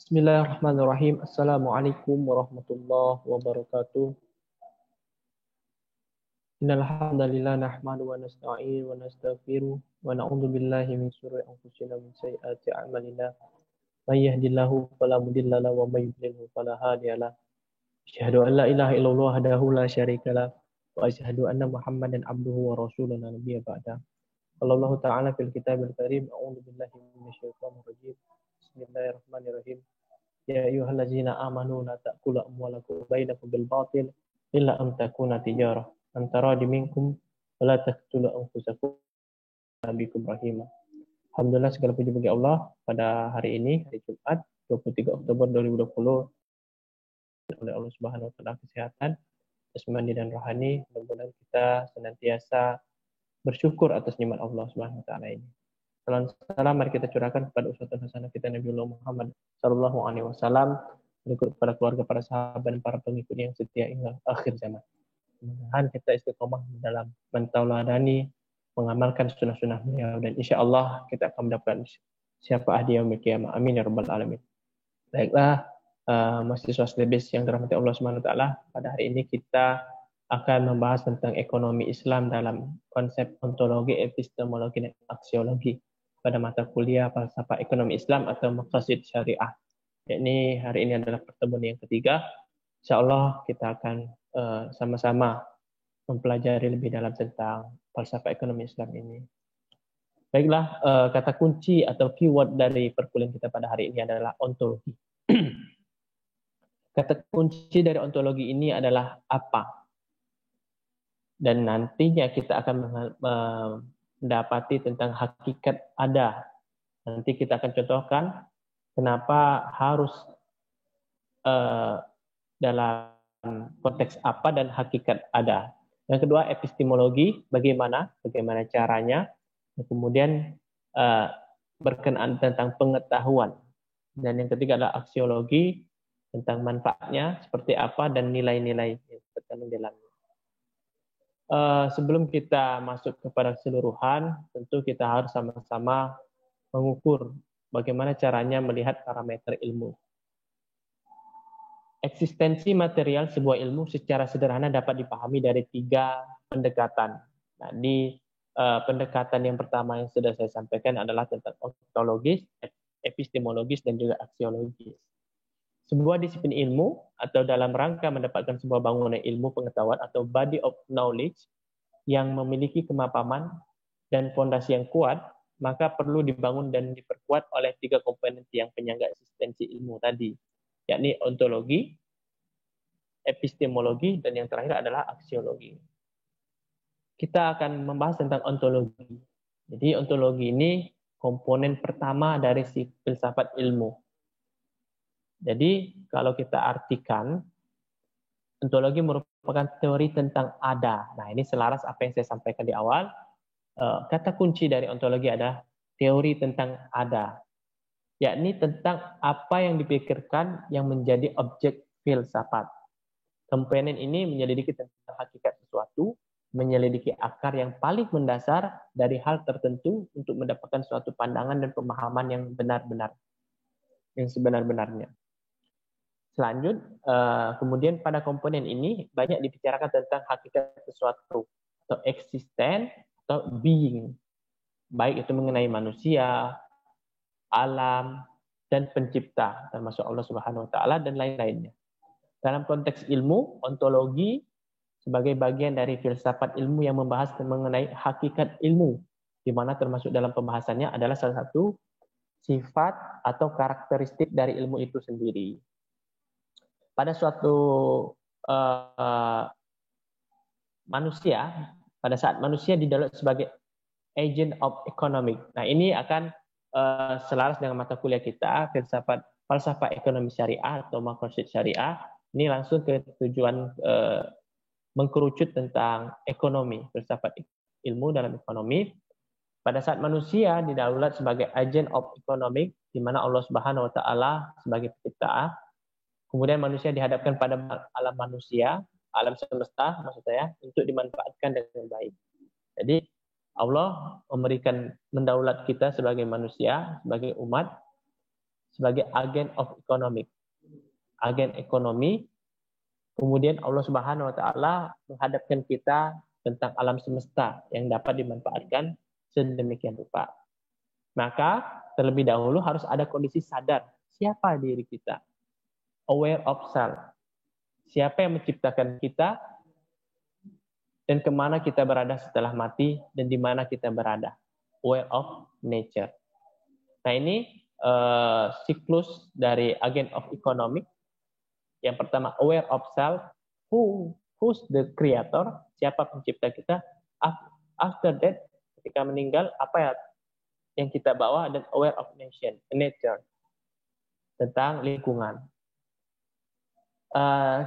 Bismillahirrahmanirrahim. Assalamualaikum warahmatullahi wabarakatuh. Innal hamdalillah nahmadu wa nasta'inu wa nastaghfiruh wa na'udzu billahi min syururi anfusina min sayyiati a'malina. May yahdihillahu fala mudilla lahu wa may yudlilhu fala hadiya lahu. Asyhadu an la ilaha illallah wahdahu la syarika lahu wa asyhadu anna Muhammadan abduhu wa rasuluhu la nabiyya ba'da. Qala Allah ta'ala fil kitabil karim a'udzu billahi minasyaitonir rajim. Bismillahirrahmanirrahim. Ya ayyuhallazina amanu la ta'kulu amwalakum bainakum bil batil illa an takuna tijarah antara diminkum wa la taqtulu anfusakum bikum rahimah. Alhamdulillah segala puji bagi Allah pada hari ini, hari Jumat 23 Oktober 2020, oleh Allah Subhanahu wa taala kesehatan jasmani dan rohani. Mudah-mudahan kita senantiasa bersyukur atas nikmat Allah Subhanahu wa taala ini. Salam mari kita curahkan kepada uswatun hasanah kita Nabiullah Muhammad sallallahu alaihi wasallam, berikut kepada keluarga, para sahabat dan para pengikut yang setia hingga akhir zaman. Mudah-mudahan kita istiqomah dalam mentauladani, mengamalkan sunnah-sunnah beliau, dan insya Allah kita akan mendapatkan syafaat di yaumil qiyamah. Amin ya rabbal alamin. Baiklah, mahasiswa Slebis yang dirahmati Allah Subhanahu wa taala, pada hari ini kita akan membahas tentang ekonomi Islam dalam konsep ontologi, epistemologi, dan aksiologi pada mata kuliah falsafah ekonomi Islam atau maqasid syariah. Yakni hari ini adalah pertemuan yang ketiga. Insyaallah kita akan sama-sama mempelajari lebih dalam tentang falsafah ekonomi Islam ini. Baiklah, kata kunci atau keyword dari perkuliahan kita pada hari ini adalah ontologi. Kata kunci dari ontologi ini adalah apa? Dan nantinya kita akan mendapati tentang hakikat ada. Nanti kita akan contohkan kenapa harus dalam konteks apa dan hakikat ada. Yang kedua, epistemologi, bagaimana caranya. Dan kemudian berkenaan tentang pengetahuan. Dan yang ketiga adalah aksiologi, tentang manfaatnya seperti apa dan nilai-nilai yang terkandung di dalamnya. Sebelum kita masuk kepada keseluruhan, tentu kita harus sama-sama mengukur bagaimana caranya melihat parameter ilmu. Eksistensi material sebuah ilmu secara sederhana dapat dipahami dari 3 pendekatan. Nah, di pendekatan yang pertama yang sudah saya sampaikan adalah tentang ontologis, epistemologis, dan juga aksiologis. Sebuah disiplin ilmu atau dalam rangka mendapatkan sebuah bangunan ilmu pengetahuan atau body of knowledge yang memiliki kemapanan dan fondasi yang kuat, maka perlu dibangun dan diperkuat oleh 3 komponen yang penyangga eksistensi ilmu tadi, yakni ontologi, epistemologi, dan yang terakhir adalah aksiologi. Kita akan membahas tentang ontologi. Jadi ontologi ini komponen pertama dari si filsafat ilmu. Jadi kalau kita artikan, ontologi merupakan teori tentang ada. Nah, ini selaras apa yang saya sampaikan di awal. Kata kunci dari ontologi adalah teori tentang ada, yakni tentang apa yang dipikirkan yang menjadi objek filsafat. Komponen ini menyelidiki tentang hakikat sesuatu, menyelidiki akar yang paling mendasar dari hal tertentu untuk mendapatkan suatu pandangan dan pemahaman yang benar-benar, yang sebenar-benarnya. Kemudian pada komponen ini banyak dibicarakan tentang hakikat sesuatu atau eksisten atau being, baik itu mengenai manusia, alam, dan pencipta termasuk Allah Subhanahu wa taala dan lain-lainnya. Dalam konteks ilmu, ontologi sebagai bagian dari filsafat ilmu yang membahas mengenai hakikat ilmu, di mana termasuk dalam pembahasannya adalah salah satu sifat atau karakteristik dari ilmu itu sendiri. Pada suatu manusia, pada saat manusia didaulat sebagai agent of economic. Nah, ini akan selaras dengan mata kuliah kita, falsafah ekonomi syariah atau maqasid syariah. Ini langsung ke tujuan mengkerucut tentang ekonomi, filsafat ilmu dalam ekonomi. Pada saat manusia didaulat sebagai agent of economic, di mana Allah Subhanahu wa taala sebagai pencipta. Kemudian manusia dihadapkan pada alam manusia, alam semesta maksud saya, untuk dimanfaatkan dengan baik. Jadi Allah mendaulat kita sebagai manusia, sebagai umat, sebagai agen of economic. Agen ekonomi, kemudian Allah Subhanahu wa taala menghadapkan kita tentang alam semesta yang dapat dimanfaatkan sedemikian rupa. Maka terlebih dahulu harus ada kondisi sadar siapa diri kita. Aware of self. Siapa yang menciptakan kita dan kemana kita berada setelah mati dan di mana kita berada. Aware of nature. Nah ini siklus dari agen of economic. Yang pertama aware of self, who's the creator, siapa pencipta kita. After that, ketika meninggal, apa yang kita bawa, dan aware of nature, tentang lingkungan.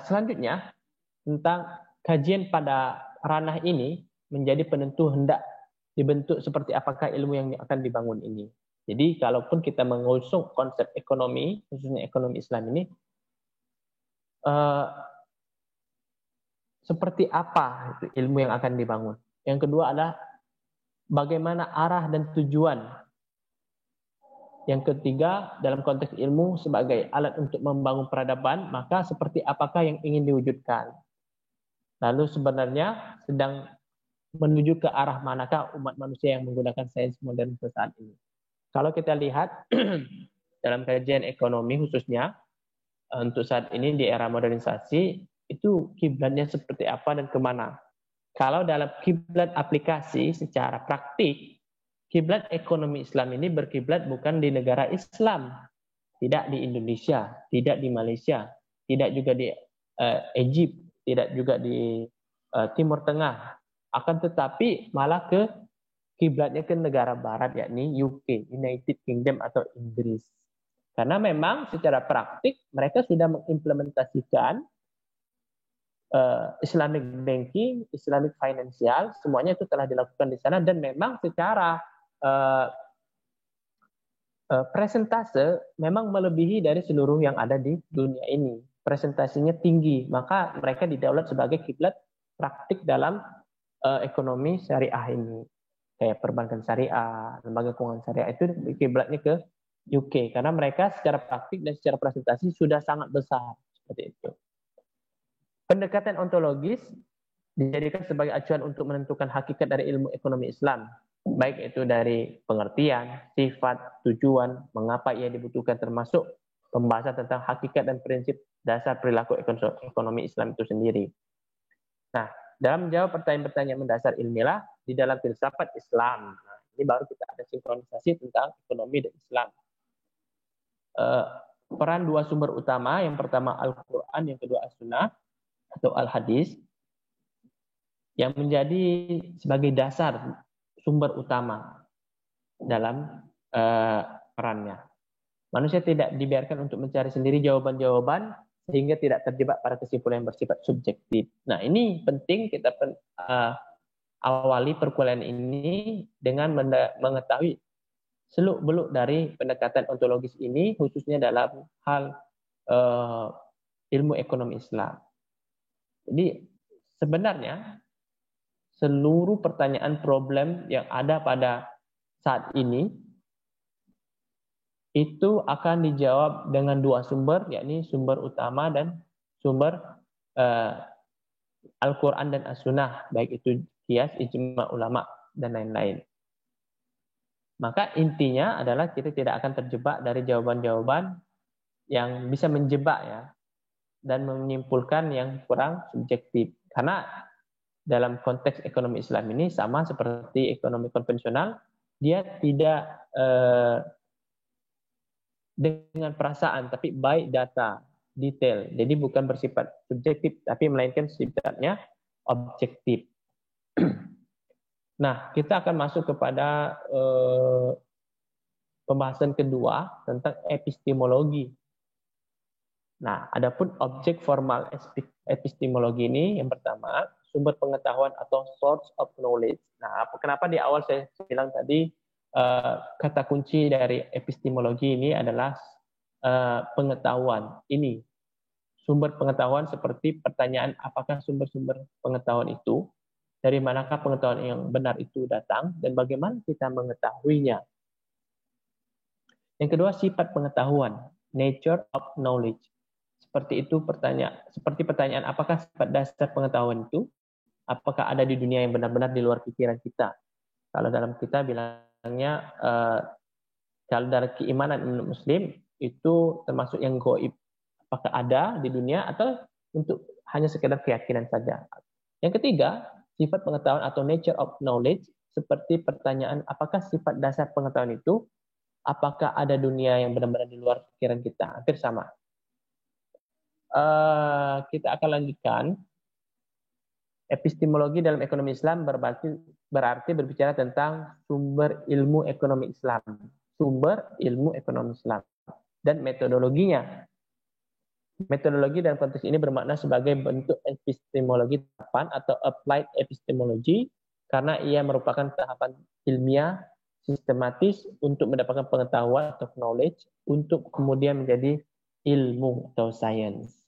Selanjutnya, tentang kajian pada ranah ini menjadi penentu hendak dibentuk seperti apakah ilmu yang akan dibangun ini. Jadi, kalaupun kita mengusung konsep ekonomi, khususnya ekonomi Islam ini, seperti apa itu ilmu yang akan dibangun. Yang kedua adalah bagaimana arah dan tujuan. Yang ketiga, dalam konteks ilmu sebagai alat untuk membangun peradaban, maka seperti apakah yang ingin diwujudkan. Lalu sebenarnya sedang menuju ke arah manakah umat manusia yang menggunakan sains modern saat ini. Kalau kita lihat dalam kajian ekonomi khususnya, untuk saat ini di era modernisasi, itu kiblatnya seperti apa dan kemana. Kalau dalam kiblat aplikasi secara praktik, kiblat ekonomi Islam ini berkiblat bukan di negara Islam, tidak di Indonesia, tidak di Malaysia, tidak juga di Egypt, tidak juga di Timur Tengah, akan tetapi malah ke kiblatnya ke negara Barat, yakni UK, United Kingdom atau Inggris. Karena memang secara praktik mereka sudah mengimplementasikan Islamic banking, Islamic financial, semuanya itu telah dilakukan di sana, dan memang secara presentase memang melebihi dari seluruh yang ada di dunia ini. Presentasinya tinggi, maka mereka didaulat sebagai kiblat praktik dalam ekonomi syariah ini. Kayak perbankan syariah, lembaga keuangan syariah, itu kiblatnya ke UK, karena mereka secara praktik dan secara presentasi sudah sangat besar seperti itu. Pendekatan ontologis dijadikan sebagai acuan untuk menentukan hakikat dari ilmu ekonomi Islam, baik itu dari pengertian, sifat, tujuan, mengapa ia dibutuhkan, termasuk pembahasan tentang hakikat dan prinsip dasar perilaku ekonomi Islam itu sendiri. Nah, dalam menjawab pertanyaan-pertanyaan mendasar ilmiah di dalam filsafat Islam, nah, ini baru kita ada sinkronisasi tentang ekonomi dan Islam. Peran dua sumber utama, yang pertama Al-Quran, yang kedua As-Sunnah atau Al-Hadis, yang menjadi sebagai dasar sumber utama dalam perannya. Manusia tidak dibiarkan untuk mencari sendiri jawaban-jawaban sehingga tidak terjebak pada kesimpulan yang bersifat subjektif. Nah, ini penting kita awali perkuliahan ini dengan mengetahui seluk-beluk dari pendekatan ontologis ini, khususnya dalam hal ilmu ekonomi Islam. Jadi sebenarnya seluruh pertanyaan problem yang ada pada saat ini itu akan dijawab dengan dua sumber, yakni sumber utama dan sumber Al-Quran dan As-Sunnah, baik itu qiyas, ijma' ulama, dan lain-lain. Maka intinya adalah kita tidak akan terjebak dari jawaban-jawaban yang bisa menjebak ya, dan menyimpulkan yang kurang subjektif. Karena dalam konteks ekonomi Islam ini sama seperti ekonomi konvensional, dia tidak dengan perasaan, tapi by data, detail. Jadi bukan bersifat subjektif, tapi melainkan sifatnya objektif. Nah, kita akan masuk kepada pembahasan kedua tentang epistemologi. Nah, adapun objek formal epistemologi ini, yang pertama, sumber pengetahuan atau source of knowledge. Nah, kenapa di awal saya bilang tadi kata kunci dari epistemologi ini adalah pengetahuan. Ini sumber pengetahuan, seperti pertanyaan apakah sumber-sumber pengetahuan itu, dari manakah pengetahuan yang benar itu datang, dan bagaimana kita mengetahuinya. Yang kedua, sifat pengetahuan, nature of knowledge. Seperti pertanyaan, apakah sifat dasar pengetahuan itu? Apakah ada di dunia yang benar-benar di luar pikiran kita? Kalau dalam kita bilangnya, kalau dari keimanan Muslim itu termasuk yang gaib. Apakah ada di dunia atau untuk hanya sekedar keyakinan saja? Yang ketiga, sifat pengetahuan atau nature of knowledge, seperti pertanyaan, apakah sifat dasar pengetahuan itu? Apakah ada dunia yang benar-benar di luar pikiran kita? Hampir sama. Kita akan lanjutkan. Epistemologi dalam ekonomi Islam berarti berbicara tentang sumber ilmu ekonomi Islam. Sumber ilmu ekonomi Islam. Dan metodologinya. Metodologi dalam konteks ini bermakna sebagai bentuk epistemologi tahapan atau applied epistemology, karena ia merupakan tahapan ilmiah sistematis untuk mendapatkan pengetahuan atau knowledge untuk kemudian menjadi ilmu atau science.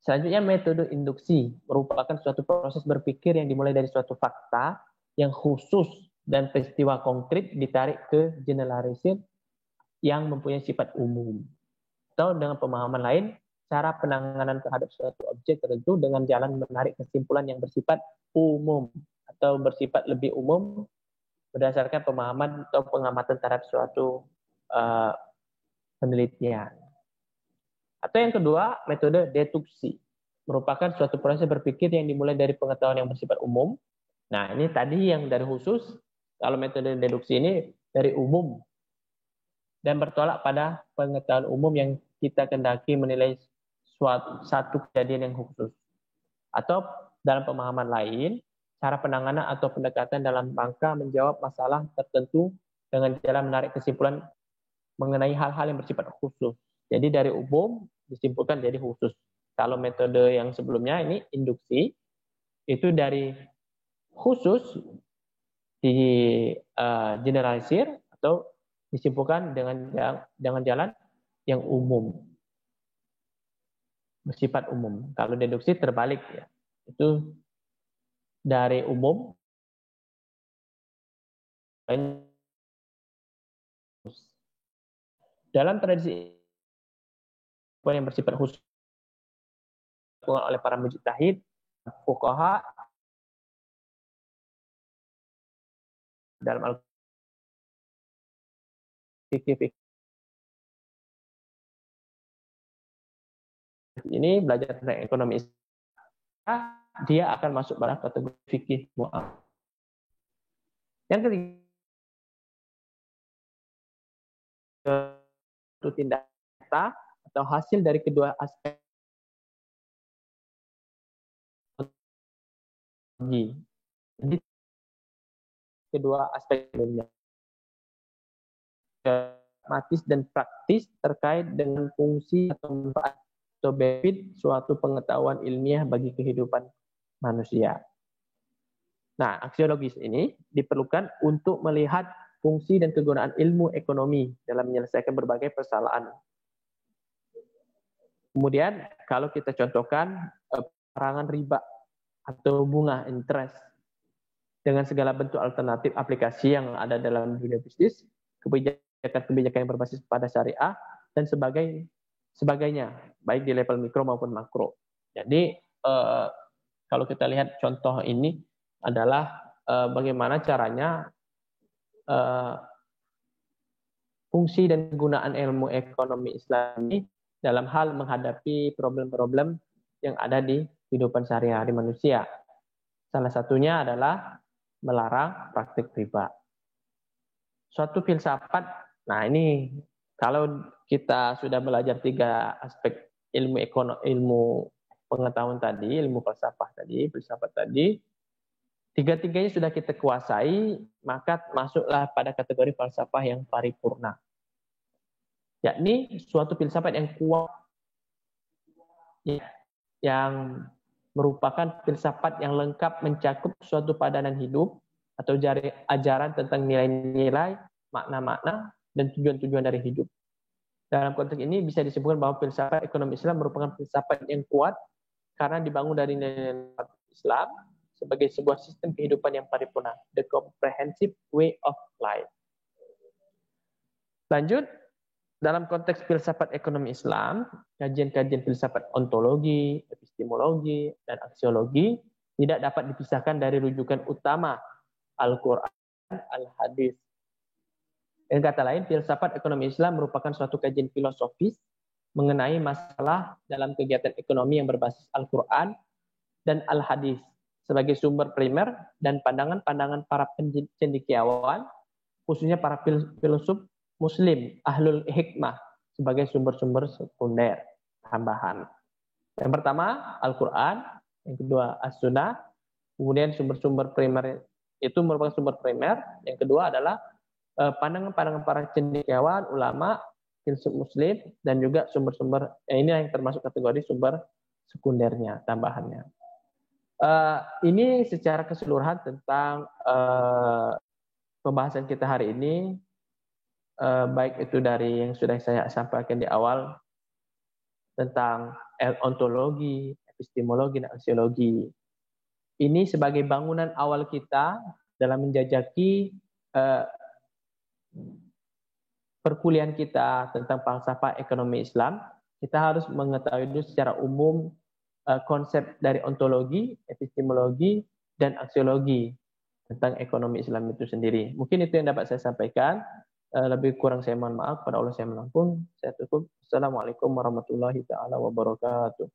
Selanjutnya, metode induksi merupakan suatu proses berpikir yang dimulai dari suatu fakta yang khusus dan peristiwa konkret ditarik ke generalisir yang mempunyai sifat umum. Atau dengan pemahaman lain, cara penanganan terhadap suatu objek tertentu dengan jalan menarik kesimpulan yang bersifat umum atau bersifat lebih umum berdasarkan pemahaman atau pengamatan terhadap suatu penelitian. Atau yang kedua, metode deduksi. Merupakan suatu proses berpikir yang dimulai dari pengetahuan yang bersifat umum. Nah, ini tadi yang dari khusus. Kalau metode deduksi ini dari umum. Dan bertolak pada pengetahuan umum yang kita kendaki menilai satu kejadian yang khusus. Atau dalam pemahaman lain, cara penanganan atau pendekatan dalam rangka menjawab masalah tertentu dengan jalan menarik kesimpulan mengenai hal-hal yang bersifat khusus. Jadi dari umum disimpulkan jadi khusus. Kalau metode yang sebelumnya ini induksi, itu dari khusus di generalisir atau disimpulkan dengan jalan yang umum, bersifat umum. Kalau deduksi terbalik ya, itu dari umum dalam tradisi yang bersifat khusus oleh para mujtahid, fuqaha dalam al-fikih ini belajar tentang ekonomi Islam, dia akan masuk pada kategori fikih mu'am. Yang ketiga, itu tindak data atau hasil dari kedua aspek. Jadi kedua aspek sebelumnya, pragmatis dan praktis terkait dengan fungsi atau manfaat atau benefit suatu pengetahuan ilmiah bagi kehidupan manusia. Nah, aksiologis ini diperlukan untuk melihat fungsi dan kegunaan ilmu ekonomi dalam menyelesaikan berbagai persoalan. Kemudian, kalau kita contohkan perangan riba atau bunga interest dengan segala bentuk alternatif aplikasi yang ada dalam dunia bisnis, kebijakan-kebijakan yang berbasis pada syariah, dan sebagainya, baik di level mikro maupun makro. Jadi, kalau kita lihat contoh ini adalah bagaimana caranya fungsi dan kegunaan ilmu ekonomi Islam ini dalam hal menghadapi problem-problem yang ada di kehidupan sehari-hari manusia. Salah satunya adalah melarang praktik riba. Suatu filsafat, nah ini kalau kita sudah belajar 3 aspek ilmu pengetahuan tadi, ilmu filsafat tadi, 3-tiganya sudah kita kuasai, maka masuklah pada kategori falsafah yang paripurna. Yakni suatu filsafat yang kuat, yang merupakan filsafat yang lengkap mencakup suatu padanan hidup atau ajaran tentang nilai-nilai, makna-makna, dan tujuan-tujuan dari hidup. Dalam konteks ini bisa disebutkan bahwa filsafat ekonomi Islam merupakan filsafat yang kuat karena dibangun dari nilai Islam sebagai sebuah sistem kehidupan yang paripurna, the comprehensive way of life. Lanjut, dalam konteks filsafat ekonomi Islam, kajian-kajian filsafat ontologi, epistemologi, dan aksiologi tidak dapat dipisahkan dari rujukan utama Al-Quran, Al-Hadis. Dengan kata lain, filsafat ekonomi Islam merupakan suatu kajian filosofis mengenai masalah dalam kegiatan ekonomi yang berbasis Al-Quran dan Al-Hadis sebagai sumber primer dan pandangan-pandangan para cendekiawan, khususnya para filsuf Muslim, ahlul hikmah, sebagai sumber-sumber sekunder tambahan. Yang pertama, Al-Quran. Yang kedua, As-Sunnah. Kemudian sumber-sumber primer itu merupakan sumber primer. Yang kedua adalah pandangan-pandangan para cendekiawan, ulama, filsuf Muslim, dan juga sumber-sumber, ini yang termasuk kategori sumber sekundernya, tambahannya. Ini secara keseluruhan tentang pembahasan kita hari ini, baik itu dari yang sudah saya sampaikan di awal tentang ontologi, epistemologi, dan aksiologi. Ini sebagai bangunan awal kita dalam menjajaki perkuliahan kita tentang falsafah ekonomi Islam. Kita harus mengetahui dulu secara umum konsep dari ontologi, epistemologi, dan aksiologi tentang ekonomi Islam itu sendiri. Mungkin itu yang dapat saya sampaikan. Lebih kurang saya mohon maaf. Pada Allah saya menampung. Saya tutup. Assalamualaikum warahmatullahi taala wabarakatuh.